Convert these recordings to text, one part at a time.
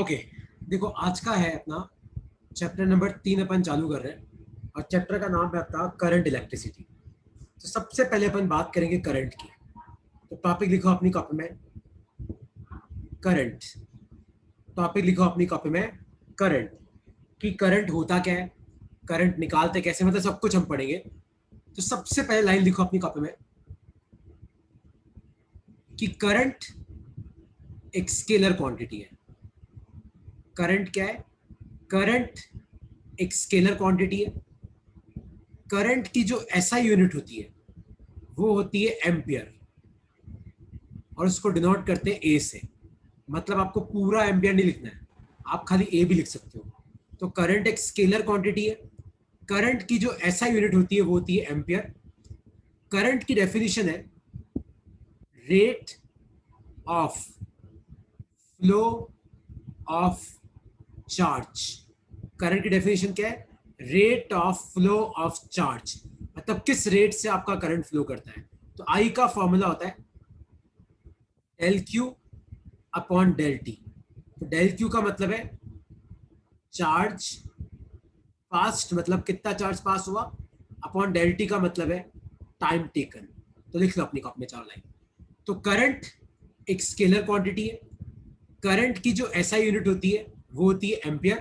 Okay, देखो आज का है अपना चैप्टर नंबर 3 अपन चालू कर रहे हैं और चैप्टर का नाम है अपना करंट इलेक्ट्रिसिटी। तो सबसे पहले अपन बात करेंगे करंट की। तो टॉपिक लिखो अपनी कॉपी में करंट। टॉपिक लिखो अपनी कॉपी में करंट। कि करंट होता क्या है, करंट निकालते कैसे, मतलब सब कुछ हम पढ़ेंगे। तो सबसे पहले लाइन लिखो अपनी कॉपी में कि करंट एक स्केलर क्वांटिटी है। करंट क्या है? करंट एक स्केलर क्वांटिटी है। करंट की जो एसआई यूनिट होती है वो होती है एम्पियर और उसको डिनोट करते हैं ए से। मतलब आपको पूरा एम्पियर नहीं लिखना है, आप खाली ए भी लिख सकते हो। तो करंट एक स्केलर क्वांटिटी है। करंट की जो एसआई यूनिट होती है वो होती है एम्पियर। करंट की डेफिनेशन है rate of flow of charge. Current की डेफिनेशन क्या है? Rate of flow of charge, मतलब किस रेट से आपका करंट फ्लो करता है। तो आई का फॉर्मूला होता है del Q upon del T. तो डेल क्यू का मतलब है चार्ज पास्ट, मतलब कितना चार्ज पास हुआ, अपॉन डेल टी का मतलब है टाइम टेकन। तो लिख लो अपनी कॉपी में 4 लाइन। तो करंट एक स्केलर क्वांटिटी है। करंट की जो एसआई यूनिट होती है वो होती है एम्पियर।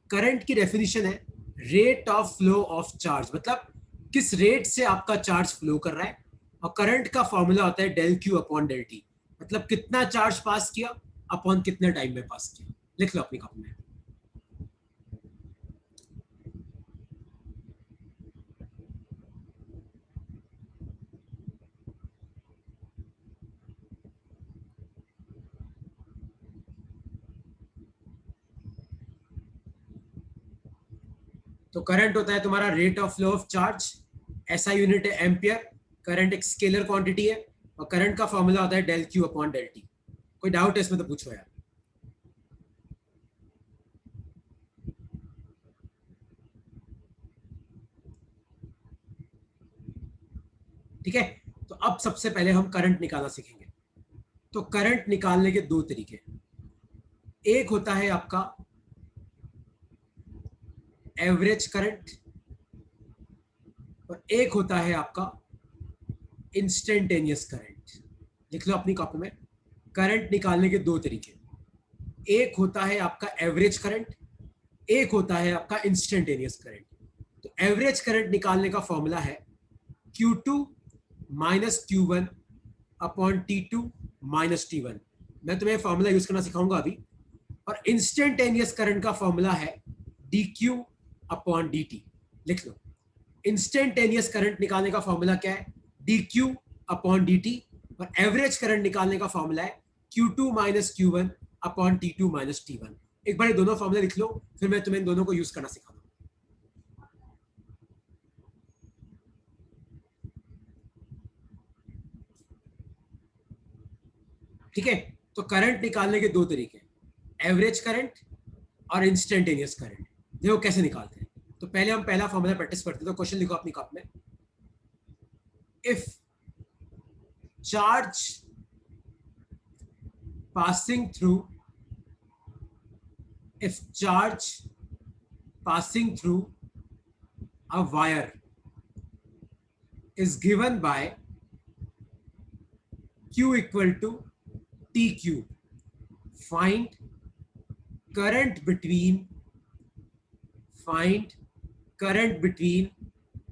करंट की डेफिनेशन है rate of flow of charge, मतलब किस रेट से आपका चार्ज फ्लो कर रहा है। और करंट का फॉर्मूला होता है del Q upon del T, मतलब कितना चार्ज पास किया अपॉन कितने टाइम में पास किया। लिख लो अपनी कॉपी में। तो करंट होता है तुम्हारा rate of flow of charge, ऐसा यूनिट है एम्पियर। करंट एक स्केलर क्वांटिटी है और करंट का फॉर्मूला होता है del Q upon del T. कोई डाउट है इसमें तो पूछो यार। ठीक है, तो अब सबसे पहले हम करंट निकालना सीखेंगे। तो करंट निकालने के 2 तरीके। एक होता है आपका एवरेज करंट और एक होता है आपका इंस्टेंटेनियस करंट। लिख लो अपनी कॉपी में करंट निकालने के 2 तरीके। एक होता है आपका एवरेज करंट, एक होता है आपका इंस्टेंटेनियस करंट। तो एवरेज करंट निकालने का फॉर्मूला है Q2 minus Q1 upon T2 minus T1। मैं तुम्हें फॉर्मूला यूज करना सिखाऊंगा अभी। और इंस्टेंटेनियस करंट का फॉर्मूला है DQ अपॉन DT। लिख लो इंस्टेंटेनियस करंट निकालने का फॉर्मूला क्या है? DQ upon DT। और एवरेज करंट निकालने का फॉर्मूला है Q2 minus Q1 upon T2 minus T1। एक बार ये दोनों फॉर्मूला लिख लो, फिर मैं तुम्हें इन दोनों को यूज करना सिखा दूँ। ठीक है, तो करंट निकालने के 2 तरीके, एवरेज करंट और इंस्टेंटेनियस करंट। देखो कैसे निकालते हैं। तो पहले हम पहला फॉर्मूला प्रैक्टिस करते हैं। तो क्वेश्चन लिखो अपनी कॉपी में, if charge passing through if charge passing through a wire is given by Q equal to TQ, find current between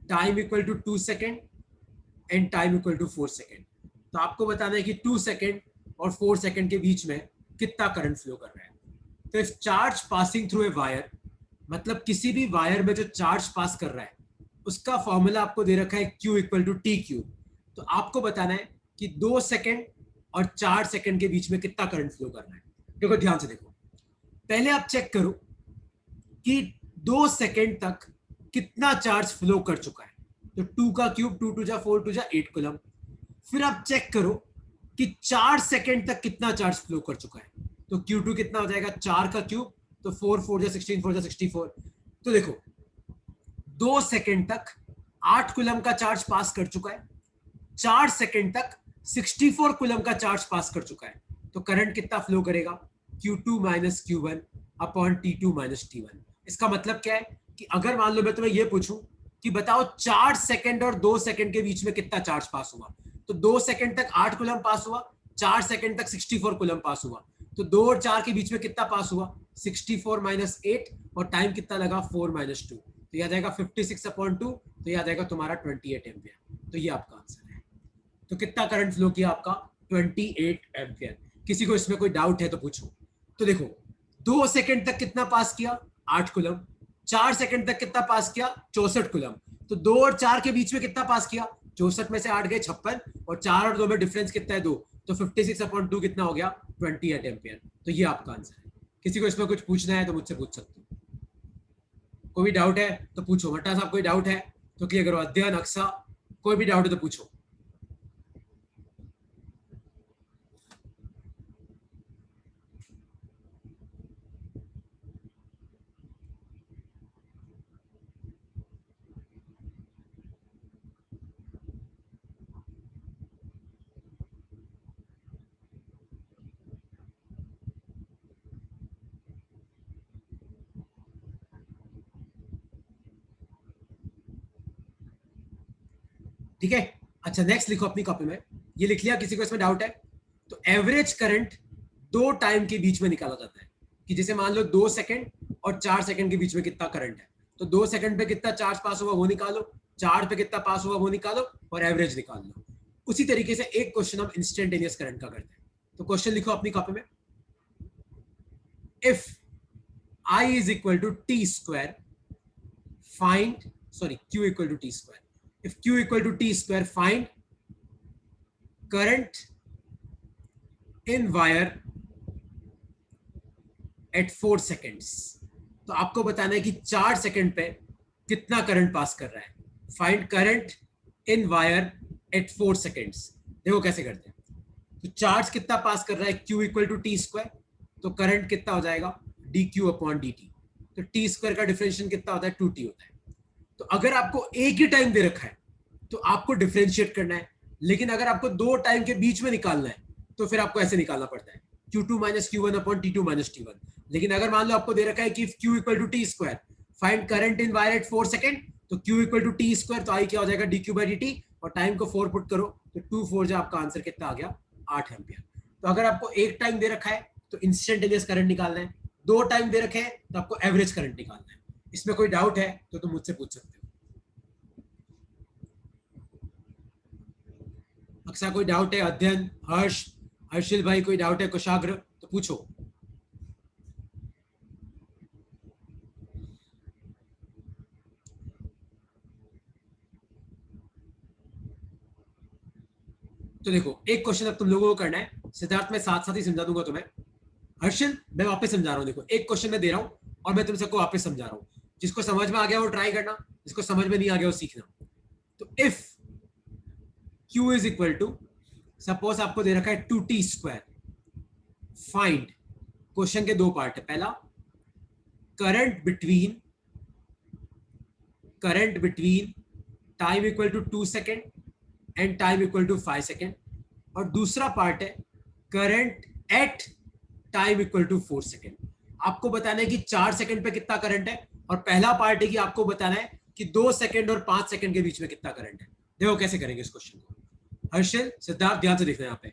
time equal to 2 second and time equal to 4 second। तो आपको बताना है कि 2 second और 4 second के बीच में कितना करंट फ्लो कर रहा है। तो if charge passing through a wire, मतलब किसी भी वायर में जो चार्ज पास कर रहा है उसका फॉर्मूला आपको दे रखा है Q equal to T Q. तो आपको बताना है कि 2 सेकेंड और 4 सेकेंड के बीच में कितना करंट फ्लो कर रहा है। देखो ध्यान से देखो, पहले आप चेक करो कि 2 सेकेंड तक कितना चार्ज फ्लो कर चुका है। तो 2 का क्यूब 2 टू जा 4 टू जा 8 कूलम। फिर आप चेक करो कि 4 सेकेंड तक कितना चार्ज फ्लो कर चुका है। तो Q2 कितना हो जाएगा, 4 का क्यूब, तो 4 4 जा 16 4 जा 64। तो देखो 2 सेकेंड तक 8 कूलम का चार्ज पास कर चुका है, 4 सेकेंड तक 64 कूलम का चार्ज पास कर चुका है। तो करंट कितना फ्लो करेगा? Q2 minus Q1 upon T2 minus T1। इसका मतलब क्या है कि अगर मान लो मैं तुम्हें यह पूछूं कि बताओ 4 सेकंड और 2 सेकंड के बीच में कितना चार्ज पास हुआ, तो 2 सेकंड तक 8 कूलम पास हुआ, 4 सेकंड तक 64 कूलम पास हुआ, तो 2 और 4 के बीच में कितना पास हुआ 64 माइनस 8, और टाइम कितना लगा 4 माइनस 2, तो याद आएगा 56 अपॉन 2, तो याद आएगा तुम्हारा 28 एम्पियर। तो ये आपका आंसर है। तो कितना करंट फ्लो किया आपका 28 एम्पियर। किसी को इसमें कोई डाउट है तो पूछो। तो देखो 2 सेकंड तक कितना पास किया 8 कूलम, 4 सेकंड तक कितना पास किया 64 कूलम, तो 2 और 4 के बीच में कितना पास किया 64 में से 8 गए 56, और 4 और 2 में डिफरेंस कितना है 2, तो 56 अपॉन 2 कितना हो गया 28 एम्पियर। तो ये आपका आंसर है। किसी को इसमें कुछ पूछना है तो मुझसे पूछ सकते हो। कोई डाउट है तो पूछो। भट्टा साहब कोई डाउट है तो क्लियर करो। अध्ययन अक्सा कोई भी डाउट है तो पूछो। ठीक है, अच्छा नेक्स्ट लिखो अपनी कॉपी में। ये लिख लिया, किसी को इसमें डाउट है? तो एवरेज करंट 2 टाइम के बीच में निकाला जाता है कि जैसे मान लो 2 सेकंड और 4 सेकंड के बीच में कितना करंट है, तो 2 सेकंड पे कितना चार्ज पास हुआ वो निकालो, 4 पे कितना पास हुआ वो निकालो, और एवरेज निकाल लो। उसी तरीके से एक क्वेश्चन हम इंस्टेंटेनियस करंट का करते हैं। तो क्वेश्चन लिखो अपनी कॉपी में। If I is equal to t square, find, sorry, Q equal to t square. If Q equal to t square, find current in wire at 4 seconds. तो आपको बताना है कि 4 सेकंड पे कितना करंट पास कर रहा है। Find current in wire at 4 seconds. देखो कैसे करते हैं। तो चार्ज कितना पास कर रहा है Q equal to T square, तो करंट कितना हो जाएगा dQ अपॉन dt। तो टी स्क्वायर का डिफरेंशिएशन कितना होता है 2t होता है। तो अगर आपको एक ही टाइम दे रखा है तो आपको डिफरेंशिएट करना है, लेकिन अगर आपको 2 टाइम के बीच में निकालना है तो फिर आपको ऐसे निकालना पड़ता है Q2 minus Q1 upon T2 minus T1। लेकिन अगर मान लो आपको दे रखा है कि Q equal to T square, find current in wire at 4 second, तो Q equal to T square, तो आई क्या हो जाएगा dQ बाई dt, और टाइम को 4 पुट करो तो 2 4 जो आपका आंसर कितना आ गया 8 एम्पियर। तो अगर आपको एक टाइम दे रखा है तो इंस्टेंटेनियस करंट निकालना है, 2 टाइम दे रखे हैं तो आपको एवरेज करंट निकालना है। इसमें कोई डाउट है तो तुम मुझसे पूछ सकते हो। अक्सा कोई डाउट है? अध्ययन, हर्ष, हर्षिल भाई कोई डाउट है? कुशाग्र तो पूछो। तो देखो एक क्वेश्चन अब तुम लोगों को करना है, सिद्धार्थ मैं साथ साथ ही समझा दूंगा तुम्हें। हर्षिल मैं वापस समझा रहा हूँ। देखो एक क्वेश्चन मैं दे रहा हूँ और मैं तुम सबको वापस समझा रहा हूँ। जिसको समझ में आ गया वो ट्राई करना, जिसको समझ में नहीं आ गया वो सीखना। तो if Q is equal to, suppose आपको दे रखा है 2t स्क्वायर, फाइंड, क्वेश्चन के 2 पार्ट है। पहला current between time equal to 2 second and time equal to 5 second, और दूसरा पार्ट है current at time equal to 4 second. आपको बताना है कि 4 सेकेंड पे कितना करंट है, और पहला पार्ट है कि आपको बताना है कि 2 सेकेंड और 5 सेकेंड के बीच में कितना करंट है। देखो कैसे करेंगे इस क्वेश्चन को। हर्षिल, सिद्धार्थ ध्यान से देखना यहाँ पे।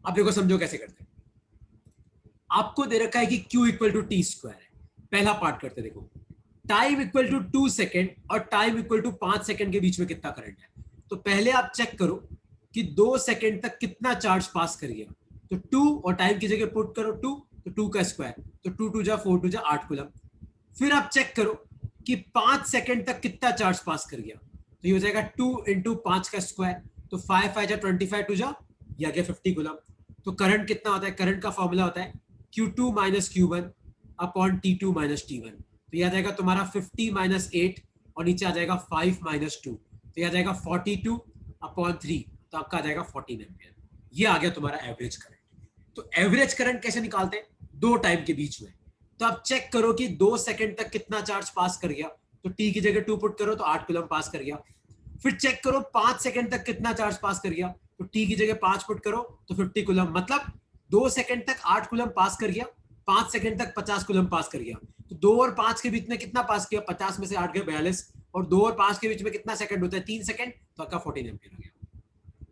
आप देखो समझो कैसे करते हैं। आपको दे रखा है कि Q equal to T square है। पहला पार्ट करते देखो, टाइम इक्वल टू 2 सेकेंड और टाइम इक्वल टू 5 सेकेंड के बीच में कितना करंट है। तो पहले आप चेक करो कि 2 सेकेंड तक कितना चार्ज पास कर गया, तो 2 और टाइम की जगह पुट करो 2, तो 2 का स्क्वायर, तो 2 2 जा 4 2 जा 8 कूलम। फिर आप चेक करो कि 5 सेकेंड तक कितना चार्ज पास कर गया, तो ये हो जाएगा 2 इंटू 5 का स्क्वायर, तो 5 5 जा 25 2 जा ये आ गया 50 कूलम। तो करंट कितना होता है? करंट का फॉर्मूला होता है Q2 minus Q1 upon T2 minus T1। तो यह आ जाएगा तुम्हारा 50 माइनस 8, और नीचे आ जाएगा 5 माइनस 2, तो यह आ जाएगा 42 अपॉन 3, तो आपका आ जाएगा 14 एम्पियर। ये आ गया तुम्हारा एवरेज करंट। तो एवरेज करंट कैसे निकालते हैं? 2 टाइम के बीच में। तो आप चेक करो कि 2 सेकंड तक कितना चार्ज पास कर गया, तो टी की जगह 2 पुट करो तो 8 कूलम पास कर गया। फिर चेक करो 5 सेकंड तक कितना चार्ज पास कर गया, तो टी की जगह 5 पुट करो तो 50 कूलम। मतलब 2 सेकंड तक 8 कूलम पास कर गया, 5 सेकंड तक 50 कूलम पास कर गया, तो 2 और 5 के बीच में कितना पास किया, 50 में से 8 गए 42, और 2 और 5 के बीच में कितना सेकंड होता है, 3 सेकंड, तो आपका 14 एम्पियर आ गया।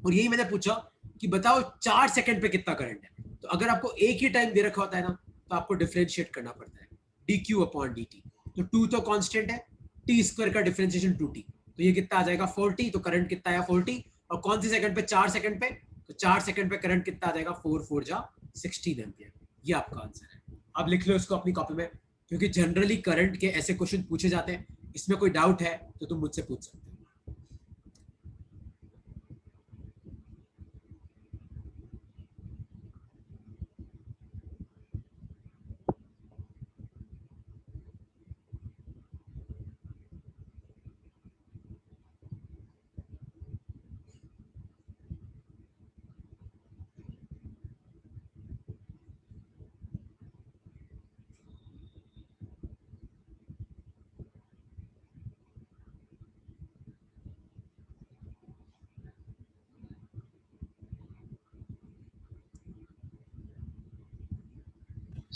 और यही मैंने पूछा कि बताओ 4 सेकंड पे कितना करंट है। तो अगर आपको एक ही टाइम दे रखा होता है ना, तो आपको डिफरेंशिएट करना पड़ता है, dq अपॉन dt। तो 2 तो कांस्टेंट है, t स्क्वायर का डिफरेंशिएशन 2t, तो ये कितना आ जाएगा 40। तो करंट कितना आया 40, और कौन सी सेकंड पे, 4 सेकंड पे, तो 4 सेकंड पे करंट कितना आ जाएगा 4 4 जा 16 एम्पियर। ये आपका आंसर है। अब लिख लो इसको अपनी कॉपी में, क्योंकि जनरली करंट के ऐसे क्वेश्चन पूछे जाते हैं। इसमें कोई डाउट है तो तुम मुझसे पूछ सकते हो।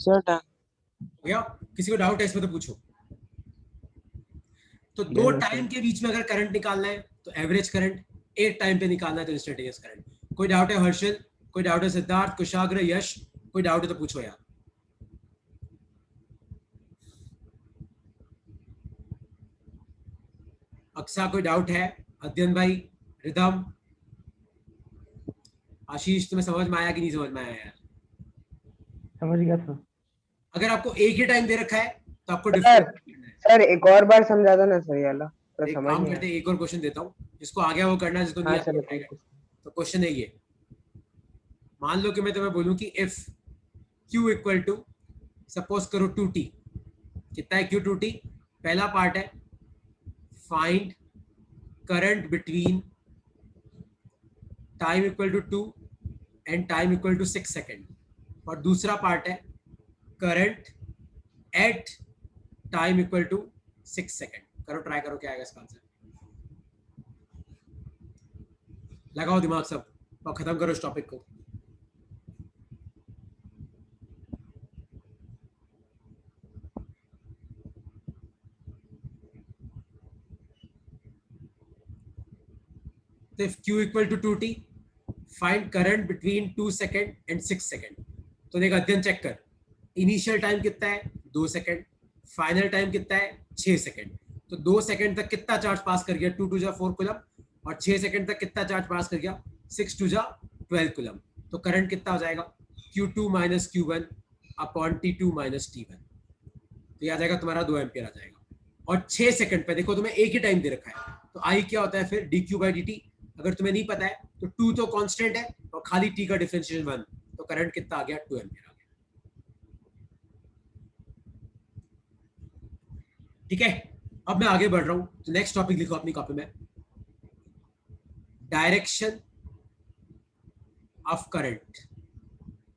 Sir done. हो गया? किसी को डाउट है इसमें तो पूछो। तो 2 टाइम के बीच में अगर करंट निकालना है तो एवरेज करंट, 1 टाइम पे निकालना है तो इंस्टेंटेनियस करंट। कोई डाउट है हर्षल, कोई डाउट है सिद्धार्थ, कुशाग्र, यश, कोई डाउट है तो पूछो यार। अक्सा कोई डाउट है, अध्ययन भाई, रिदम, आशीष, तुम्हें समझ में आया कि नहीं समझ में आया यार? समझ गया सर। अगर आपको एक ही टाइम दे रखा है तो आपको सर डिफरेंस, सर एक और बार समझा दो ना सर, ये वाला तो एक समझ काम नहीं करते आया। हैं, एक और क्वेश्चन देता हूँ, जिसको आ गया वो करना है, जिसको नहीं हाँ आता वो चलो ट्राई ठीक करना। है। तो क्वेश्चन है ये, मान लो कि मैं तुम्हें बोलूं कि if q equal to, suppose करो 2t, कितना है q 2t। पहला पार्ट है find current between time equal to 2 and time equal to 6 second, और दूसरा पार्ट है current at time equal to 6 second. करो, ट्राई करो, क्या आएगा इसका आंसर। लगाओ दिमाग सब और खत्म करो इस टॉपिक को। तो if q equal to 2t, find current between 2 second and 6 second. तो देख अध्ययन चेक कर, इनिशियल टाइम कितना है 2 सेकेंड, फाइनल टाइम कितना है 6 सेकेंड। तो 2 सेकेंड तक कितना चार्ज पास कर गया, 2 टू जा 4 कूलम, और 6 सेकेंड तक कितना चार्ज पास कर गया, 6 टू जा 12 कूलम। तो करंट कितना हो जाएगा, Q2 minus Q1 upon T2 minus T1। तो ये आ जाएगा तुम्हारा 2 एम्पियर आ जाएगा। और 6 सेकंड पे देखो तुम्हें एक ही टाइम दे रखा है, तो आई क्या होता है फिर dq बाई dt। अगर तुम्हें नहीं पता है तो 2 तो कांस्टेंट है और खाली t का डिफरेंशिएशन 1, तो करंट कितना आ गया 2 एम्पियर आ गया। ठीक है, अब मैं आगे बढ़ रहा हूं, तो नेक्स्ट टॉपिक लिखो अपनी कॉपी में, डायरेक्शन ऑफ करंट।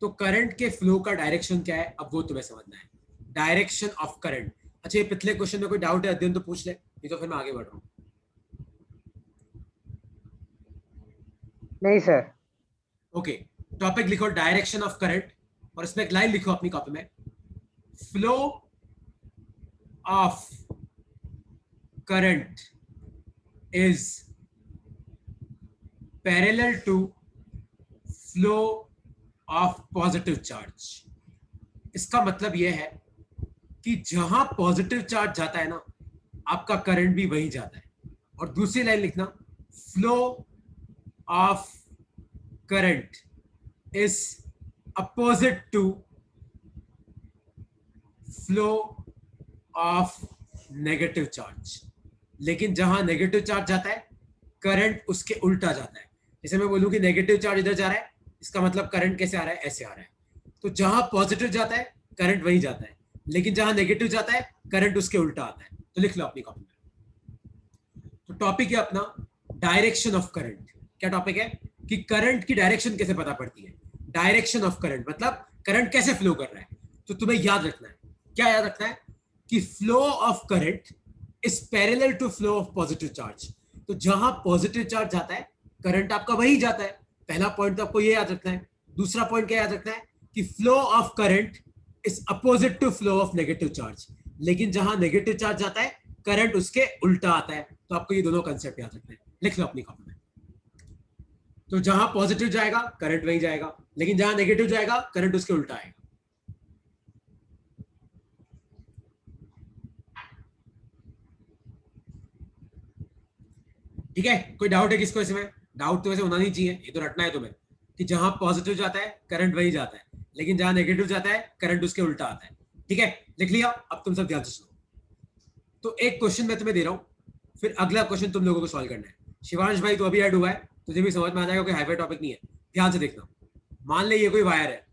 तो करंट के फ्लो का डायरेक्शन क्या है, अब वो तुम्हें समझना है, डायरेक्शन ऑफ करंट। अच्छा, ये पिछले क्वेश्चन में कोई डाउट है अध्ययन तो पूछ ले, नहीं तो फिर मैं आगे बढ़ रहा हूँ। नहीं सर। ओके, टॉपिक लिखो डायरेक्शन ऑफ करंट, और इसमें एक लाइन लिखो अपनी कॉपी में, flow of current is parallel to flow of positive charge. इसका मतलब यह है कि जहां पॉजिटिव चार्ज जाता है ना, आपका करंट भी वहीं जाता है। और दूसरी लाइन लिखना, flow of current is opposite to flow of negative charge. लेकिन जहां नेगेटिव चार्ज जाता है, करंट उसके उल्टा जाता है। जैसे मैं बोलूं कि नेगेटिव चार्ज इधर जा रहा है, इसका मतलब करंट कैसे आ रहा है, ऐसे आ रहा है। तो जहां पॉजिटिव जाता है करंट वहीं जाता है, लेकिन जहां नेगेटिव जाता है करंट उसके उल्टा आता है। तो लिख लो अपनी कॉपी में। तो टॉपिक है अपना डायरेक्शन ऑफ करंट। क्या टॉपिक है कि करंट की डायरेक्शन कैसे पता पड़ती है, डायरेक्शन ऑफ करंट मतलब करंट कैसे फ्लो कर रहा है। तो तुम्हें याद रखना है, क्या याद रखना है, कि flow of current is parallel to flow of positive charge. तो जहां पॉजिटिव चार्ज जाता है करंट आपका वही जाता है। पहला पॉइंट तो आपको ये याद रखना है। दूसरा पॉइंट क्या याद रखना है कि flow of current is opposite to flow of negative charge. लेकिन जहां नेगेटिव चार्ज जाता है करंट उसके उल्टा आता है। तो आपको ये दोनों कंसेप्ट याद रखने हैं, लिख लो अपनी कॉपी में। तो जहां पॉजिटिव जाएगा करंट वहीं जाएगा, लेकिन जहां नेगेटिव जाएगा करंट उसके उल्टा आएगा। ठीक है, कोई डाउट है किसको इसमें? डाउट तो वैसे होना नहीं चाहिए, ये तो रटना है तुम्हें कि जहां पॉजिटिव जाता है करंट वहीं जाता है, लेकिन जहां नेगेटिव जाता है करंट उसके उल्टा आता है। ठीक है, लिख लिया? अब तुम सब ध्यान से सुनो। तो एक क्वेश्चन मैं तुम्हें दे रहा हूं, फिर अगला क्वेश्चन तुम लोगों को सॉल्व करना है। शिवांश भाई तो अभी ऐड हुआ है, तुझे भी समझ में आ जाएगा, कोई हाईफाई टॉपिक नहीं है। ध्यान से देखना। मान ले ये कोई वायर है,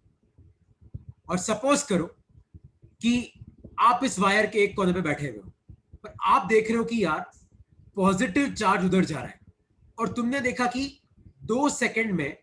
और सपोज करो कि आप इस वायर के एक कोने पे बैठे हुए हो, पर आप देख रहे हो कि यार पॉजिटिव चार्ज उधर जा रहा है, और तुमने देखा कि 2 सेकंड में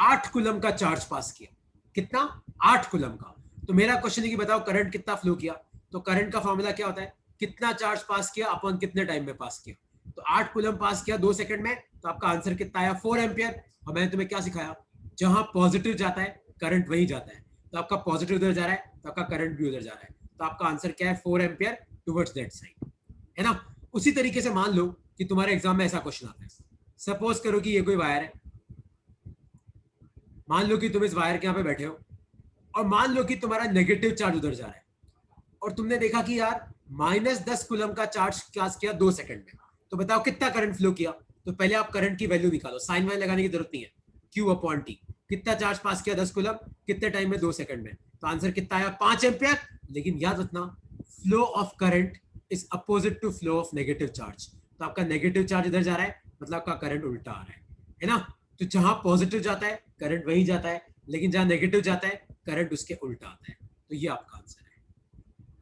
8 कूलम का चार्ज पास किया। कितना? 8 कूलम का। तो मेरा क्वेश्चन है कि बताओ करंट कितना फ्लो किया। तो करंट का फॉर्मूला क्या होता है? कितना चार्ज पास किया अपॉन कितने टाइम में पास किया। तो 8 कूलम पास किया 2 सेकंड में, तो आपका आंसर कितना आया? 4 एम्पियर। और मैंने तुम्हें क्या सिखाया? जहां पॉजिटिव जाता है करंट वही जाता है। तो आपका पॉजिटिव उधर जा रहा है, तो आपका करंट भी उधर जा रहा है। तो आपका आंसर क्या है? 4 एम्पियर टुवर्ड्स दैट साइड, है ना। उसी तरीके से मान लो कि तुम्हारे एग्जाम में ऐसा क्वेश्चन आता है। सपोज करो कि ये कोई वायर है, मान लो कि तुम इस वायर के यहाँ पे बैठे हो, और मान लो कि तुम्हारा नेगेटिव चार्ज उधर जा रहा है, और तुमने देखा कि यार -10 कूलम का चार्ज पास किया 2 सेकंड में। तो बताओ कितना करंट फ्लो किया। तो पहले आप करंट की वैल्यू निकालो, साइन वाइन लगाने की जरूरत नहीं है, Q/T। कितना चार्ज पास किया 10 कूलम, कितने टाइम में? 2 सेकंड में। तो आंसर कितना आया? 5 एम्पियर। लेकिन याद रखना, flow of current is opposite to flow of negative charge. तो आपका नेगेटिव चार्ज इधर जा रहा है, मतलब आपका करंट उल्टा आ रहा है ना। तो जहां पॉजिटिव जाता है करंट वहीं जाता है, लेकिन जहां नेगेटिव जाता है करंट उसके उल्टा आता है। तो ये आपका आंसर है।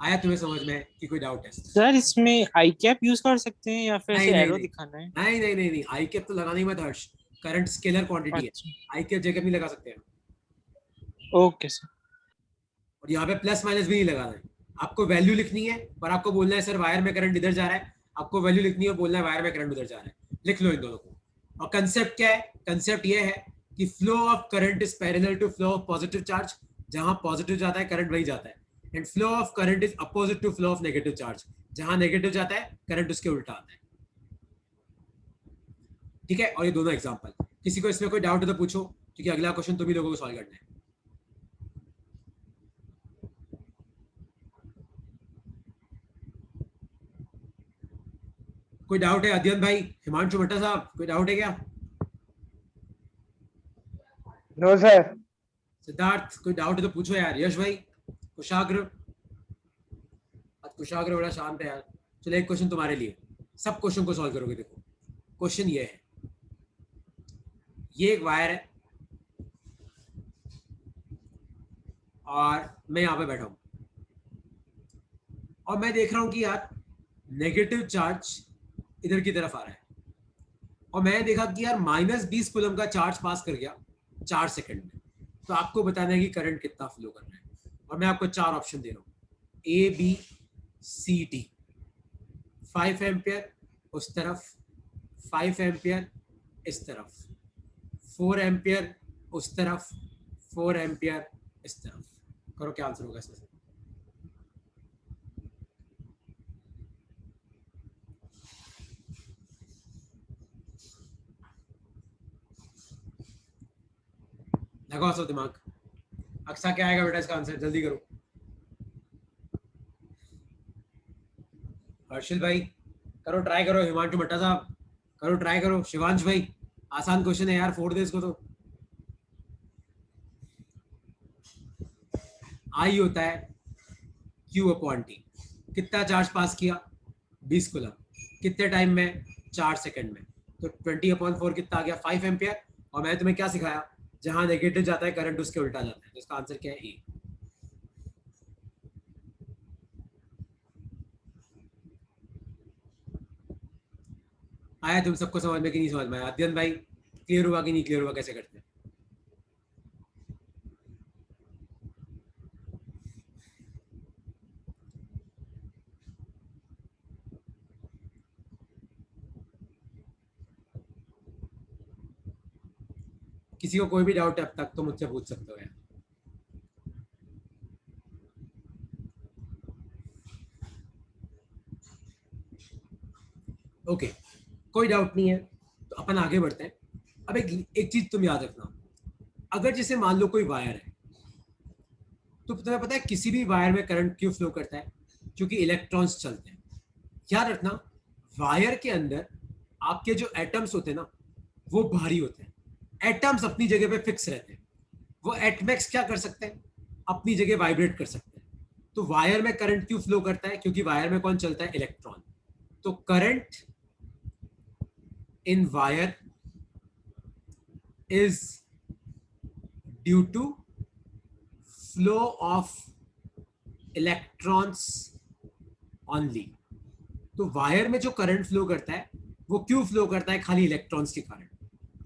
आया तुम्हें समझ में कि कोई डाउट है इसमें? सर इसमें आई कैप यूज कर सकते हैं या फिर नहीं ऐसे नहीं एरो नहीं दिखाना है? नहीं नहीं नहीं नहीं, आई कैप तो लगाना ही मत हर्ष। करंट स्केलर क्वांटिटी है, अच्छा, आई कैप जगह नहीं लगा सकते हैं। Okay sir. और यहाँ पे प्लस माइनस भी नहीं लगाना है। आपको वैल्यू लिखनी है, पर आपको बोलना है सर वायर में करंट इधर जा रहा है। आपको वैल्यू लिखनी है, बोलना है वायर में करंट उधर जा रहा है। लिख लो इन दोनों को। और कंसेप्ट क्या है? कंसेप्ट ये है कि flow of current is parallel to flow of positive charge. जहां पॉजिटिव जाता है करंट वही जाता है। And flow of current is opposite to flow of negative charge. जहां नेगेटिव जाता है करंट उसके उल्टा आता है। ठीक है, और ये दोनों एग्जांपल। किसी को इसमें कोई डाउट है तो पूछो, क्योंकि अगला क्वेश्चन तुम ही लोगों को सॉल्व करना है। कोई डाउट है? अध्ययन भाई, हिमांशु भट्टा साहब, कोई डाउट है क्या? No sir. सिद्धार्थ, कोई डाउट है तो पूछो यार। यश भाई, कुशाग्र, आज कुशाग्र बड़ा शांत है यार। चलो एक क्वेश्चन तुम्हारे लिए, सब क्वेश्चन को सॉल्व करोगे। देखो क्वेश्चन ये है, ये एक वायर है और मैं यहाँ पे बैठा हूँ, और मैं देख रहा हूँ कि यार नेगेटिव चार्ज इधर की तरफ आ रहा है, और मैंने देखा कि यार -20 कूलम का चार्ज पास कर गया 4 सेकंड में। तो आपको बताना है कि करंट कितना फ्लो कर रहा है। और मैं आपको 4 ऑप्शन दे रहा हूँ, ABCD। 5 एम्पियर उस तरफ, 5 एम्पियर इस तरफ, 4 एम्पियर उस तरफ, 4 एम्पियर इस तरफ। करो क्या आंसर होगा इसमें से? लगाओ सब दिमाग। अक्सा क्या आएगा बेटा इसका आंसर? जल्दी करो। हर्षिल भाई करो, ट्राई करो। हिमांशु भट्टा साहब करो, ट्राई करो। शिवांश भाई, आसान क्वेश्चन है यार, फोड़ दे इसको। तो आई होता है Q/T। कितना चार्ज पास किया? 20 कूलम। कितने टाइम में? 4 सेकंड में। तो 20/4 कितना आ गया? 5 एम्पियर। और मैंने तुम्हें क्या सिखाया? जहां नेगेटिव जाता है करंट उसके उल्टा जाता है। तो इसका आंसर क्या है? ए। आया तुम सबको समझ में कि नहीं समझ में आया? अध्ययन भाई क्लियर हुआ कि नहीं क्लियर हुआ? कैसे करते हैं? किसी को कोई भी डाउट है अब तक तो मुझसे पूछ सकते हो यार। ओके, कोई डाउट नहीं है, तो अपन आगे बढ़ते हैं। अब एक चीज तुम याद रखना, अगर जैसे मान लो कोई वायर है, तो तुम्हें पता है किसी भी वायर में करंट क्यों फ्लो करता है? क्योंकि इलेक्ट्रॉन्स चलते हैं। याद रखना, वायर के अंदर आपके जो एटम्स होते हैं ना, वो भारी होते हैं। एटम्स अपनी जगह पे फिक्स रहते हैं। वो एटमेक्स क्या कर सकते हैं? अपनी जगह वाइब्रेट कर सकते हैं। तो वायर में करंट क्यों फ्लो करता है? क्योंकि वायर में कौन चलता है? इलेक्ट्रॉन। तो current in wire is due to flow of electrons only. तो वायर में जो करंट फ्लो करता है वो क्यों फ्लो करता है? खाली इलेक्ट्रॉन्स के कारण।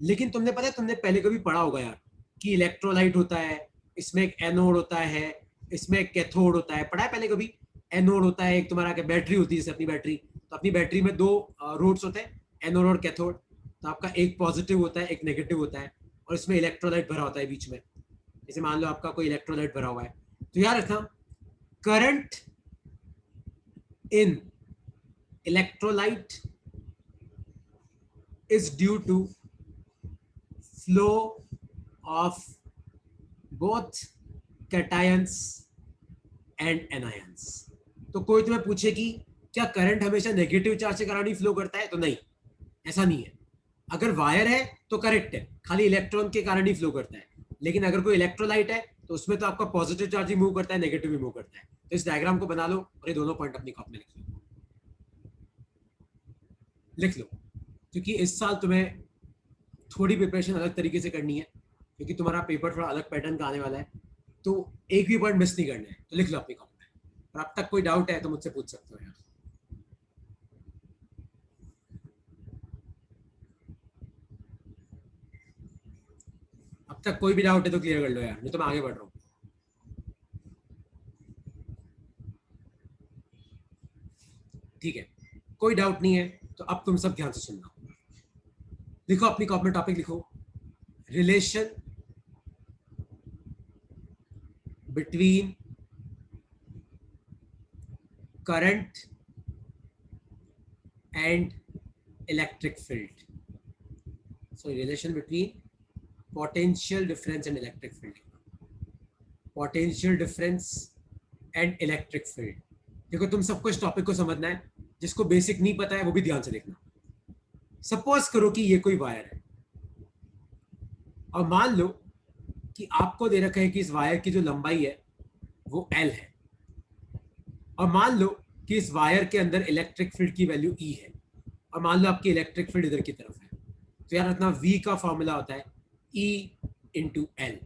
लेकिन तुमने पता है, तुमने पहले कभी पढ़ा होगा यार कि इलेक्ट्रोलाइट होता है, इसमें एक एनोड होता है, इसमें एक कैथोड होता है। पढ़ा है पहले कभी? एनोड होता है, एक तुम्हारा बैटरी होती है, जैसे अपनी बैटरी, तो अपनी बैटरी में दो रोड्स होते हैं, एनोड और कैथोड। तो आपका एक पॉजिटिव होता है, एक नेगेटिव होता है, और इसमें इलेक्ट्रोलाइट भरा होता है बीच में। जैसे मान लो आपका कोई इलेक्ट्रोलाइट भरा हुआ है, तो यार रखना, current in electrolyte is due to flow of both cations and anions। तो कोई तुम्हें पूछे कि क्या करंट हमेशा नेगेटिव चार्ज के कारण ही फ्लो करता है? तो नहीं, ऐसा नहीं है। अगर वायर है तो करेक्ट है, खाली इलेक्ट्रॉन के कारण ही फ्लो करता है। लेकिन अगर कोई इलेक्ट्रोलाइट है तो उसमें तो आपका पॉजिटिव चार्ज ही मूव करता है, नेगेटिव भी मूव करता है। तो इस डायग्राम को बना लो और ये दोनों पॉइंट अपनी कॉपी में लिख लो, क्योंकि इस साल तुम्हें थोड़ी प्रिपरेशन अलग तरीके से करनी है, क्योंकि तुम्हारा पेपर थोड़ा अलग पैटर्न का आने वाला है। तो एक भी पॉइंट मिस नहीं करना है। तो लिख लो अपनी कॉपी में, और अब तक कोई डाउट है तो मुझसे पूछ सकते हो यार। अब तक कोई भी डाउट है तो क्लियर कर लो यार, नहीं तो मैं आगे बढ़ रहा हूँ। ठीक है, कोई डाउट नहीं है, तो अब तुम सब ध्यान से सुनना। लिखो अपनी कॉपी में, टॉपिक लिखो, relation between current and electric field. So relation between potential difference and electric field. Potential difference and electric field. देखो, तुम सबको इस टॉपिक को समझना है, जिसको बेसिक नहीं पता है वो भी ध्यान से देखना। सपोज करो कि ये कोई वायर है, और मान लो कि आपको दे रखा है कि इस वायर की जो लंबाई है वो L है, और मान लो कि इस वायर के अंदर इलेक्ट्रिक फील्ड की वैल्यू E है, और मान लो आपकी इलेक्ट्रिक फील्ड इधर की तरफ है। तो यार इतना V का फॉर्मूला होता है E इंटू एल।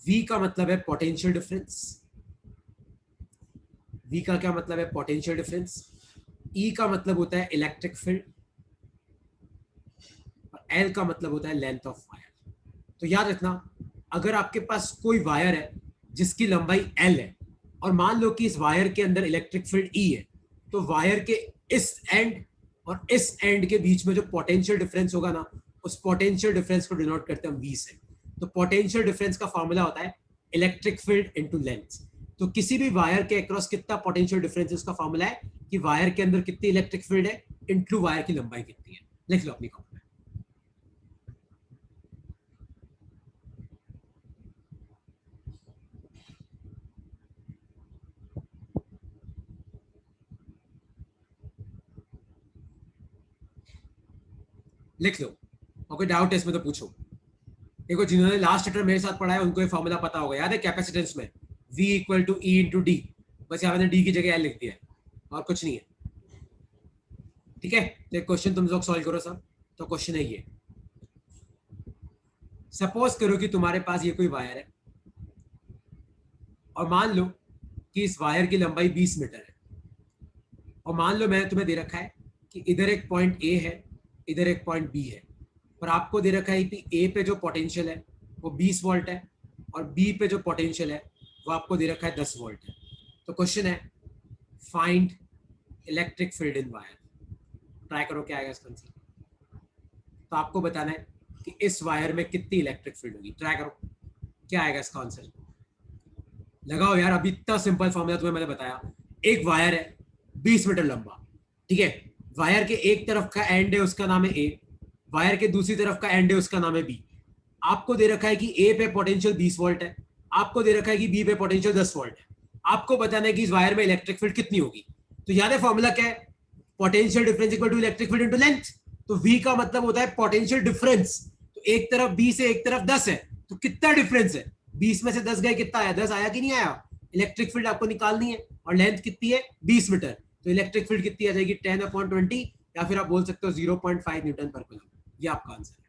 V का मतलब है पोटेंशियल डिफरेंस। V का क्या मतलब है? Potential difference. E का मतलब होता है इलेक्ट्रिक फील्ड, और L का मतलब होता है लेंथ ऑफ वायर। तो याद रखना, अगर आपके पास कोई वायर है जिसकी लंबाई L है, और मान लो कि इस वायर के अंदर इलेक्ट्रिक फील्ड E है, तो वायर के इस एंड और इस एंड के बीच में जो पोटेंशियल डिफरेंस होगा ना, उस पोटेंशियल डिफरेंस को डिनोट करते हैं हम V से। तो पोटेंशियल डिफरेंस का फॉर्मूला होता है इलेक्ट्रिक फील्ड इनटू लेंथ। तो किसी भी वायर के अक्रॉस कितना पोटेंशियल डिफरेंस है, उसका फॉर्मूला है कि वायर के अंदर कितनी इलेक्ट्रिक फील्ड है इनटू वायर की लंबाई कितनी है। लिख लो अपनी कॉपी में। लिख लो, और कोई डाउट है इसमें तो पूछो। देखो, जिन्होंने लास्ट चैप्टर मेरे साथ पढ़ा है उनको ये फॉर्मूला पता होगा, याद है? कैपेसिटेंस में V equal to E into D. बस यहाँ मैंने डी की जगह L लिख दिया है, और कुछ नहीं है। ठीक है, तो एक क्वेश्चन तुम लोग सॉल्व करो सब। तो क्वेश्चन है ये, सपोज करो कि तुम्हारे पास ये कोई वायर है, और मान लो कि इस वायर की लंबाई 20 मीटर है, और मान लो मैंने तुम्हें दे रखा है कि इधर एक पॉइंट A है, इधर एक पॉइंट B है, पर आपको दे रखा है कि A पे जो पोटेंशियल है वो 20 वोल्ट है, और B पे जो पोटेंशियल है वो आपको दे रखा है 10 वोल्ट है। तो क्वेश्चन है, फाइंड इलेक्ट्रिक फील्ड इन वायर। ट्राई करो क्या आएगा इसका आंसर। तो आपको बताना है कि इस वायर में कितनी इलेक्ट्रिक फील्ड होगी। ट्राई करो क्या आएगा इसका आंसर। लगाओ यार, अभी इतना सिंपल फॉर्मूला तुम्हें मैंने बताया। एक वायर है 20 मीटर लंबा, ठीक है, वायर के एक तरफ का एंड है उसका नाम है ए, वायर के दूसरी तरफ का एंड है उसका नाम है बी। आपको दे रखा है कि ए पे पोटेंशियल 20 वोल्ट है, आपको दे रखा है कि बी पे पोटेंशियल 10 वोल्ट है। आपको बताना है कि इस वायर में इलेक्ट्रिक फील्ड कितनी होगी। तो याद है फॉर्मूला क्या है, potential difference equal to electric field into length. तो V का मतलब होता है पोटेंशियल डिफरेंस। तो एक तरफ B से एक तरफ 10 है, तो कितना डिफरेंस है, 20 में से 10 गए, कितना आया, 10 आया कि नहीं आया। इलेक्ट्रिक फील्ड आपको निकालनी है और लेंथ कितनी है 20 मीटर, तो इलेक्ट्रिक फील्ड कितनी आ जाएगी 10/20, या फिर आप बोल सकते हो 0.5 न्यूटन पर कूलम। ये आपका आंसर है।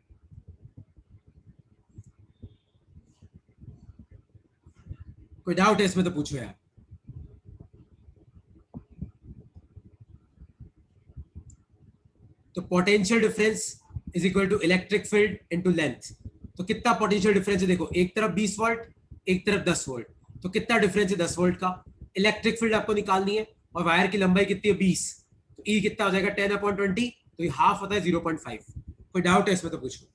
कोई डाउट है इसमें तो पूछो यार। तो potential difference is equal to electric field into length. तो कितना पोटेंशियल डिफरेंस है, देखो एक तरफ 20 वोल्ट एक तरफ 10 वोल्ट, तो कितना डिफरेंस है 10 वोल्ट का। इलेक्ट्रिक फील्ड आपको निकालनी है और वायर की लंबाई कितनी है 20, तो ई कितना हो जाएगा 10/20, तो ये हाफ होता है 0.5। कोई डाउट है इसमें तो पूछो।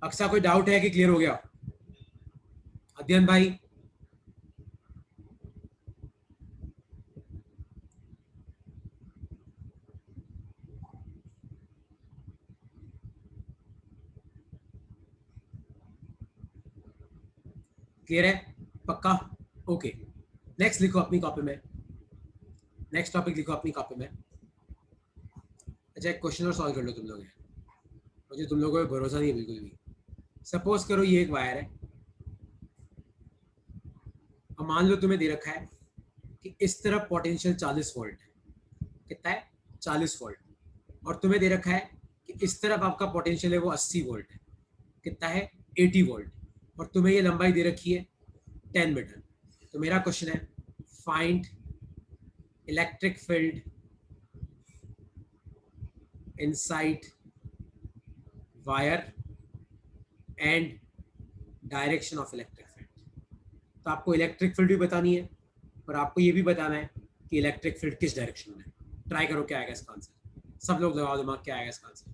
अक्सा कोई डाउट है कि क्लियर हो गया। अध्ययन भाई, क्लियर है पक्का, ओके। नेक्स्ट लिखो अपनी कॉपी में, नेक्स्ट टॉपिक लिखो अपनी कॉपी में। अच्छा एक क्वेश्चन और सॉल्व कर लो तुम लोग, मुझे तुम लोगों पे भरोसा नहीं है बिल्कुल भी। सपोज करो ये एक वायर है, अब मान लो तुम्हें दे रखा है कि इस तरफ पोटेंशियल 40 वोल्ट है, कितना है 40 वोल्ट, और तुम्हें दे रखा है कि इस तरफ आपका पोटेंशियल है वो 80 वोल्ट है, कितना है 80 वोल्ट, और तुम्हें ये लंबाई दे रखी है 10 मीटर। तो मेरा क्वेश्चन है find electric field inside wire and direction of electric field. तो आपको इलेक्ट्रिक फील्ड भी बतानी है और आपको ये भी बताना है कि इलेक्ट्रिक फील्ड किस डायरेक्शन में है। ट्राई करो क्या आएगा इसका आंसर, सब लोग लगाओ दिमाग क्या आएगा इसका answer.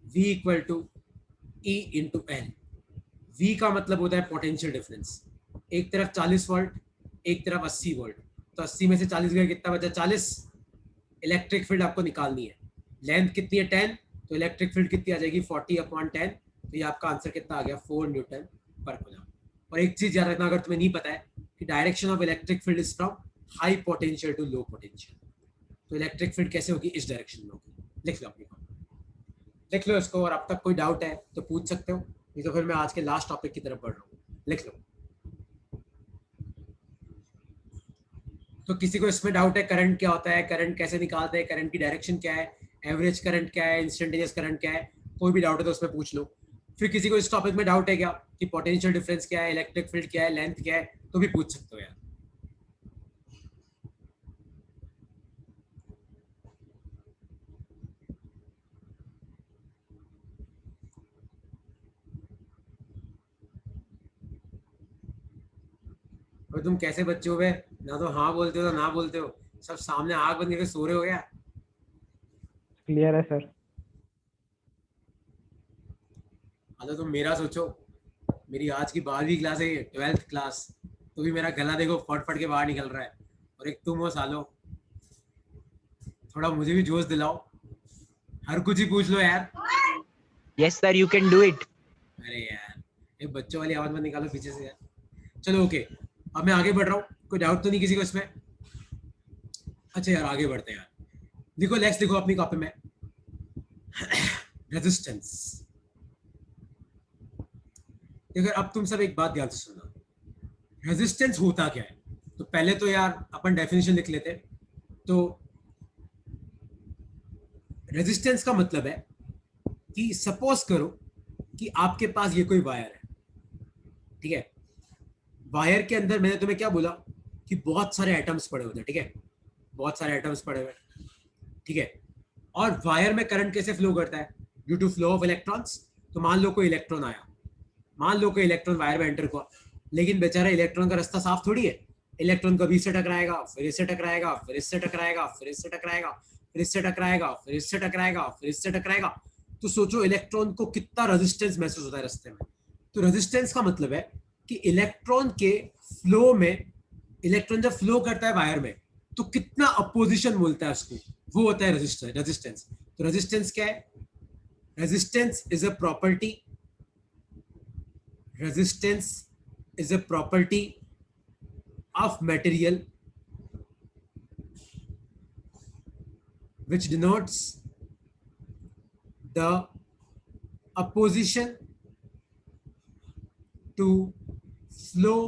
V equal to E into L. V का मतलब होता है पोटेंशियल डिफरेंस, एक तरफ 40 वोल्ट एक तरफ 80 वोल्ट, तो 80 में से 40 गए, कितना बचा 40। इलेक्ट्रिक फील्ड आपको निकालनी है, लेंथ कितनी है 10, तो इलेक्ट्रिक फील्ड कितनी आ जाएगी 40/10, तो ये आपका आंसर कितना आ गया 4 न्यूटन पर कूलम। और एक चीज याद रखना, अगर तुम्हें नहीं पता है कि direction of electric field is from high potential to low potential, तो इलेक्ट्रिक फील्ड कैसे होगी इस डायरेक्शन में होगी। लिख लो अपनी, लिख लो इसको, और अब तक कोई डाउट है तो पूछ सकते हो, नहीं तो फिर मैं आज के लास्ट टॉपिक की तरफ बढ़ रहा हूँ। लिख लो। तो किसी को इसमें डाउट है करंट क्या होता है, करंट कैसे निकालते हैं, करंट की डायरेक्शन क्या है, एवरेज करंट क्या है, इंस्टेंटेनियस करंट क्या है, कोई भी डाउट है तो उसमें पूछ लो। फिर किसी को इस टॉपिक में डाउट है क्या कि पोटेंशियल डिफरेंस क्या है, इलेक्ट्रिक फील्ड क्या है, लेंथ क्या है, तो भी पूछ सकते हो यार। और तुम कैसे बच्चे हो, ना तो हाँ बोलते हो ना बोलते हो, सब सामने आग बंद करके सो रहे हो गया। क्लियर है सर। तो तुम मेरा सोचो, मेरी आज की 12वीं क्लास है, 12th क्लास, तो भी मेरा गला देखो फट फट के बाहर निकल रहा है, और एक तुम हो सालो, थोड़ा मुझे भी जोश दिलाओ, हर कुछ ही पूछ लो यार। Yes sir, you can do it. अरे यार एक बच्चों वाली आवाज मत निकालो पीछे से यार। चलो ओके, अब मैं आगे बढ़ रहा हूँ, कोई डाउट तो नहीं किसी को इसमें। अच्छा यार आगे बढ़ते हैं यार, देखो नेक्स्ट देखो अपनी कॉपी में रेजिस्टेंस। देखो अब तुम सब एक बात ध्यान से सुनना, रेजिस्टेंस होता क्या है। तो पहले तो यार अपन डेफिनेशन लिख लेते। तो रेजिस्टेंस का मतलब है कि सपोज करो कि आपके पास ये कोई वायर है, ठीक है, वायर के अंदर मैंने तुम्हें क्या बोला कि बहुत सारे एटम्स पड़े होते हैं, ठीक है, बहुत सारे एटम्स पड़े हुए, ठीक है, और वायर में करंट कैसे फ्लो करता है, due to flow of electrons. तो मान लो कोई इलेक्ट्रॉन आया, मान लो कोई इलेक्ट्रॉन वायर में एंटर हुआ, लेकिन बेचारा इलेक्ट्रॉन का रास्ता साफ थोड़ी है, इलेक्ट्रॉन कभी इससे टकराएगा, फिर इससे टकराएगा, फिर इससे टकराएगा, फिर इससे टकराएगा, फिर इससे टकराएगा, फिर इससे टकराएगा, फिर इससे टकराएगा। तो सोचो इलेक्ट्रॉन को कितना रेजिस्टेंस महसूस होता है रास्ते में। तो रेजिस्टेंस का मतलब है कि इलेक्ट्रॉन के फ्लो में, इलेक्ट्रॉन जब फ्लो करता है वायर में तो कितना अपोजिशन बोलता है उसको, वो होता है रेजिस्टेंस। तो रेजिस्टेंस क्या है? Resistance is a property, resistance is a property of material which denotes the opposition to flow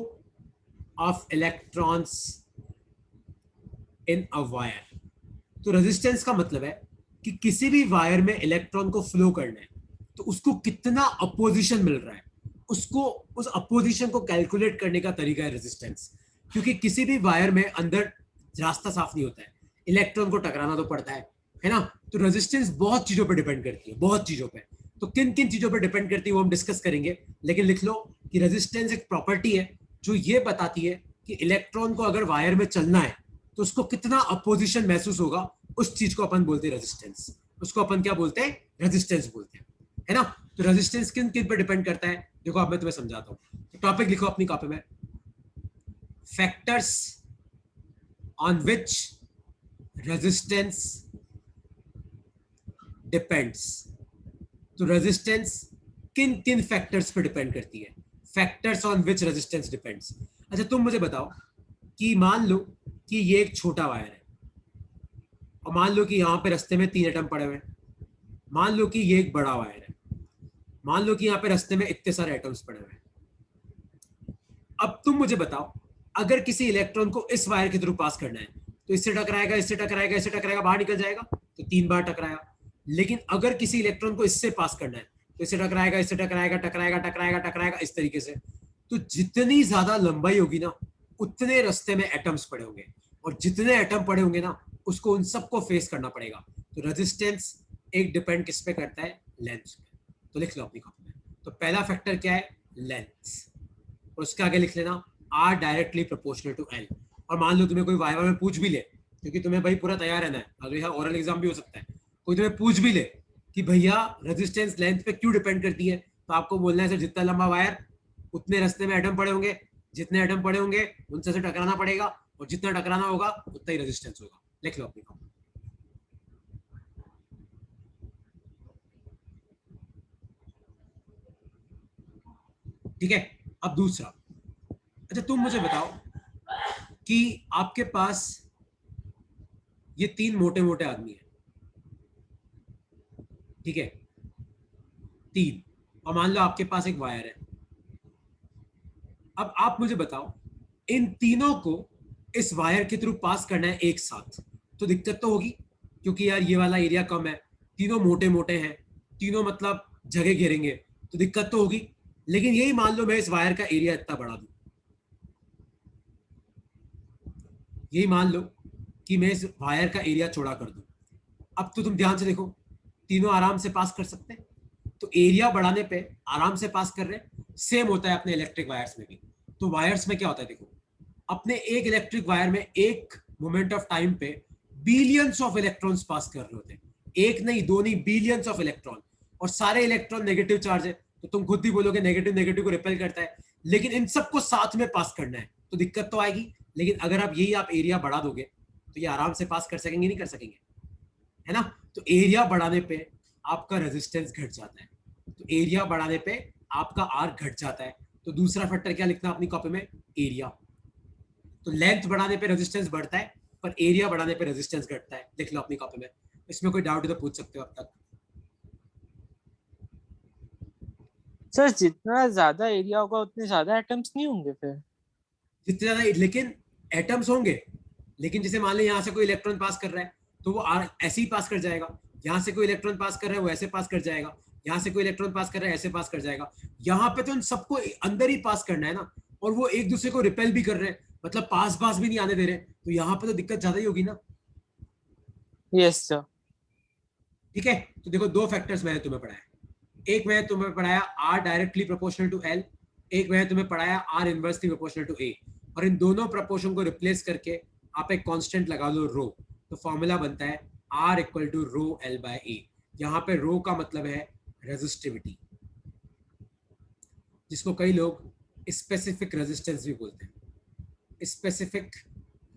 of electrons in a wire. तो रेजिस्टेंस का मतलब है कि किसी भी वायर में इलेक्ट्रॉन को फ्लो करना है तो उसको कितना अपोजिशन मिल रहा है, उसको उस अपोजिशन को कैलकुलेट करने का तरीका है रेजिस्टेंस। क्योंकि किसी भी वायर में अंदर रास्ता साफ नहीं होता है, इलेक्ट्रॉन को टकराना तो पड़ता है ना। तो रेजिस्टेंस बहुत चीजों पर डिपेंड करती है, बहुत चीजों पे। तो किन किन चीजों पर डिपेंड करती है वो हम डिस्कस करेंगे, लेकिन लिख लो कि रेजिस्टेंस एक प्रॉपर्टी है जो ये बताती है कि इलेक्ट्रॉन को अगर वायर में चलना है तो उसको कितना अपोजिशन महसूस होगा, उस चीज को अपन बोलते हैं रेजिस्टेंस। उसको अपन क्या बोलते हैं? रेजिस्टेंस बोलते हैं, है ना। तो रेजिस्टेंस किन किन पर डिपेंड करता है, देखो अब मैं तुम्हें समझाता हूँ। तो टॉपिक लिखो अपनी कॉपी में, factors on which resistance depends। तो रेजिस्टेंस किन किन फैक्टर्स पे डिपेंड करती है, factors on which resistance depends. अच्छा तुम मुझे बताओ कि मान लो कि ये एक छोटा वायर है और मान लो कि यहाँ पे रास्ते में 3 एटम पड़े हुए हैं, मान लो कि ये एक बड़ा वायर है, मान लो कि यहाँ पे रास्ते में इतने सारे एटम्स पड़े हुए हैं। अब तुम मुझे बताओ अगर किसी इलेक्ट्रॉन को इस वायर के थ्रू पास करना है तो इससे टकराएगा, इससे टकराएगा, इससे टकराएगा, बाहर निकल जाएगा, तो 3 बार टकराया। लेकिन अगर किसी इलेक्ट्रॉन को इससे पास करना है तो इससे टकराएगा, इससे टकराएगा, टकराएगा, टकराएगा, टकराएगा, इस तरीके से। तो जितनी ज्यादा लंबाई होगी ना उतने रास्ते में एटम्स पड़े होंगे, और जितने एटम पड़े होंगे ना उसको उन सबको फेस करना पड़ेगा। तो रेजिस्टेंस एक डिपेंड किस पे करता है? लेंथ पे। तो लिख लो अपनी कॉपी में। तो पहला फैक्टर क्या है? लेंथ। और उसके आगे लिख लेना R directly proportional to L. और मान लो तुम्हें कोई वाइवा में पूछ भी ले, क्योंकि तुम्हें भाई पूरा तैयार रहना है, अगर यहाँ ओरल एग्जाम भी हो सकता है, कोई तुम्हें पूछ भी ले कि भैया रेजिस्टेंस लेंथ पे क्यों डिपेंड करती है, तो आपको बोलना है सर जितना लंबा वायर उतने रास्ते में एटम पड़े होंगे, जितने एटम पड़े होंगे उनसे से टकराना पड़ेगा, और जितना टकराना होगा उतना ही रेजिस्टेंस होगा। लिख लो अपनी कॉपी। ठीक है, अब दूसरा। अच्छा तुम मुझे बताओ कि आपके पास ये 3 मोटे मोटे आदमी हैं, ठीक है, 3, और मान लो आपके पास एक वायर है। अब आप मुझे बताओ इन तीनों को इस वायर के थ्रू पास करना है एक साथ, तो दिक्कत तो होगी, क्योंकि यार ये वाला एरिया कम है, तीनों मोटे मोटे हैं, तीनों मतलब जगह घेरेंगे, तो दिक्कत तो होगी। लेकिन यही मान लो मैं इस वायर का एरिया इतना बढ़ा दूं, यही मान लो कि मैं इस वायर का एरिया चौड़ा कर दूं। अब तो तुम ध्यान से देखो, तीनों आराम से पास कर सकते हैं, तो एरिया बढ़ाने पे आराम से पास कर रहे हैं। सेम होता है अपने इलेक्ट्रिक वायर्स में भी। तो वायर्स में क्या होता है, देखो अपने एक इलेक्ट्रिक वायर में एक मोमेंट ऑफ टाइम पे बिलियंस ऑफ इलेक्ट्रॉन्स पास कर रहे होते हैं, एक नहीं, दो नहीं, बिलियंस ऑफ इलेक्ट्रॉन, और सारे इलेक्ट्रॉन नेगेटिव चार्ज है, तो तुम खुद भी बोलोगे नेगेटिव नेगेटिव को रिपेल करता है। लेकिन इन सबको साथ में पास करना है तो दिक्कत तो आएगी। लेकिन अगर आप यही आप एरिया बढ़ा दोगे तो ये आराम से पास कर सकेंगे, नहीं कर सकेंगे, है ना। तो एरिया बढ़ाने पे आपका रेजिस्टेंस घट जाता है, तो एरिया बढ़ाने पे आपका आर घट जाता है। तो दूसरा फैक्टर क्या लिखना अपनी कॉपी में? एरिया। तो लेंथ बढ़ाने पे रेजिस्टेंस बढ़ता है, पर एरिया बढ़ाने पे रेजिस्टेंस घटता है। लिख लो अपनी कॉपी में। इसमें कोई डाउट है तो पूछ सकते हो अब तक। सर जितना ज्यादा एरिया होगा उतने ज्यादा एटम्स नहीं होंगे फिर? जितने ज्यादा, लेकिन एटम्स होंगे, लेकिन जैसे मान लो यहाँ से कोई इलेक्ट्रॉन पास कर रहा है तो वो ऐसे ही पास कर जाएगा, यहाँ से कोई इलेक्ट्रॉन पास कर रहा है वो ऐसे पास कर जाएगा, यहाँ से कोई इलेक्ट्रॉन पास कर रहा है ऐसे पास कर जाएगा। यहाँ पे तो इन सबको अंदर ही पास करना है ना, और वो एक दूसरे को रिपेल भी कर रहे हैं, मतलब पास पास भी नहीं आने दे रहे, तो यहाँ पे तो दिक्कत ज्यादा ही होगी ना। Yes sir. ठीक है, तो देखो 2 फैक्टर्स मैंने तुम्हें पढ़ाया। एक मैंने तुम्हें पढ़ाया R directly proportional to L, एक मैंने तुम्हें पढ़ाया R inversely proportional to A, और इन दोनों प्रपोर्शन को रिप्लेस करके आप एक कांस्टेंट लगा दो रो, तो फॉर्मूला बनता है R equal to rho L by A. यहाँ पे रो का मतलब है रेजिस्टिविटी, जिसको कई लोग स्पेसिफिक रेजिस्टेंस भी बोलते हैं, स्पेसिफिक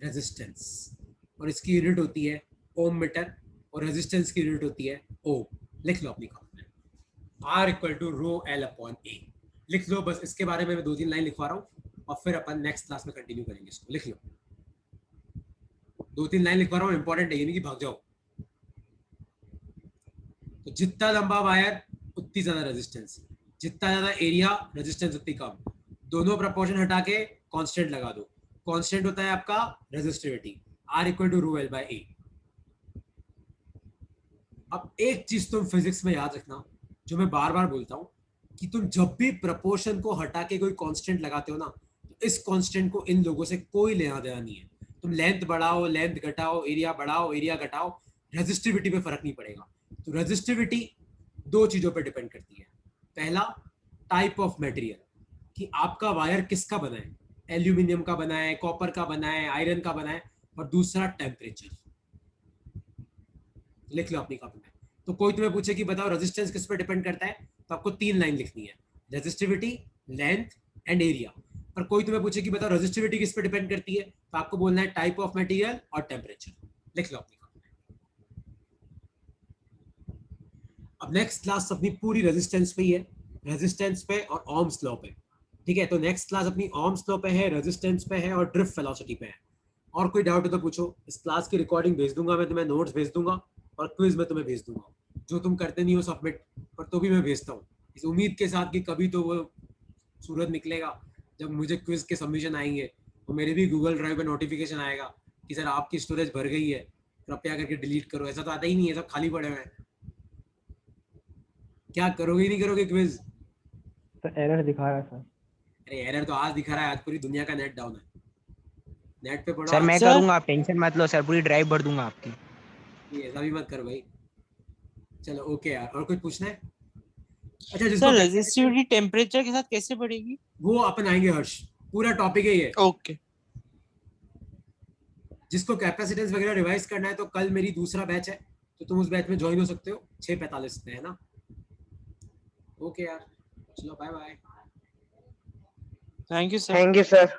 रेजिस्टेंस, और इसकी यूनिट होती है ओम मीटर, और रेजिस्टेंस की यूनिट होती है ओम। लिख लो अपनी कॉपी में, R equal to rho L upon A, लिख लो बस। इसके बारे में मैं 2-3 लाइन लिखवा रहा हूँ और फिर अपन नेक्स्ट क्लास में कंटिन्यू करेंगे इसको। लिख लो, 2-3 लाइन लिखवा रहा हूँ, इंपॉर्टेंट है, ये नहीं कि भाग जाओ। तो जितना लंबा वायर उतनी ज्यादा रेजिस्टेंस, जितना ज्यादा एरिया रेजिस्टेंस उतनी कम। दोनों प्रपोर्शन हटा के कांस्टेंट लगा दो, कांस्टेंट होता है आपका resistivity, R equal to rho L by A. अब एक चीज तुम फिजिक्स में याद रखना, जो मैं बार बार बोलता हूं, कि तुम जब भी प्रपोर्शन को हटा के कोई कांस्टेंट लगाते हो ना, तो इस कांस्टेंट को इन लोगों से कोई लेना देना नहीं है। तुम लेंथ बढ़ाओ, लेंथ घटाओ, एरिया बढ़ाओ, एरिया घटाओ, रेजिस्टिविटी पे फर्क नहीं पड़ेगा। तो रेजिस्टिविटी 2 चीजों पे डिपेंड करती है। पहला, टाइप ऑफ मटेरियल, कि आपका वायर किसका बना है, एल्यूमिनियम का बना है, कॉपर का बना है, आयरन का बना है, और दूसरा टेम्परेचर। लिख लो अपनी कॉपी में। तो कोई तुम्हें पूछे कि बताओ रेजिस्टेंस किस पर डिपेंड करता है, तो आपको 3 लाइन लिखनी है, रेजिस्टिविटी, लेंथ एंड एरिया। पर कोई तुम्हें पूछे कि बताओ रेजिस्टिविटी किस पर डिपेंड करती है, तो आपको बोलना है टाइप ऑफ मटेरियल और टेम्परेचर। लिख लो अपनी कॉपी में। अब नेक्स्ट क्लास अपनी पूरी रेजिस्टेंस पे ही है, रेजिस्टेंस पे और ओम्स लॉ पे। ठीक है, तो नेक्स्ट क्लास अपनी ओम्स लॉ पे है, रेजिस्टेंस पे है और ड्रिफ्ट वेलोसिटी पे है। और कोई डाउट हो तो पूछो। इस क्लास की रिकॉर्डिंग भेज दूंगा मैं तुम्हें, नोट्स भेज दूंगा और क्विज में तुम्हें भेज दूंगा, जो तुम करते नहीं हो सबमिट, पर तो भी मैं भेजता हूँ इस उम्मीद के साथ कि कभी तो वो सूरज निकलेगा जब मुझे क्विज के सबमिशन आएंगे, तो मेरे भी गूगल ड्राइव पे नोटिफिकेशन आएगा कि सर आपकी स्टोरेज भर गई है, कृपया करके डिलीट करो। ऐसा तो आता ही नहीं है, सब खाली पड़े हुए हैं। क्या करोगे, नहीं करोगे क्विज? तो एरर दिखा रहा है सर। अरे एरर तो आज दिखा रहा है, आज पूरी दुनिया का नेट डाउन है। नेट पे पढ़ो सर आज। मैं सर करूंगा, आप टेंशन मत लो सर, पूरी ड्राइव भर दूंगा आपकी। ये ऐसा भी मत कर भाई। चलो ओके यार, और कुछ पूछना है? अच्छा, जिसको सर रेजिस्टिविटी टेम्परेचर के साथ कैसे बढ़ेगी? वो अपन आएंगे हर्ष, पूरा टॉपिक है ये। ओके। जिसको कैपेसिटेंस वगैरह रिवाइज करना है, तो कल मेरी दूसरा बैच है, तो तुम उस बैच में ज्वाइन हो सकते हो 6:45 पे, है ना? ओके यार, चलो bye bye. Thank you sir. Thank you sir.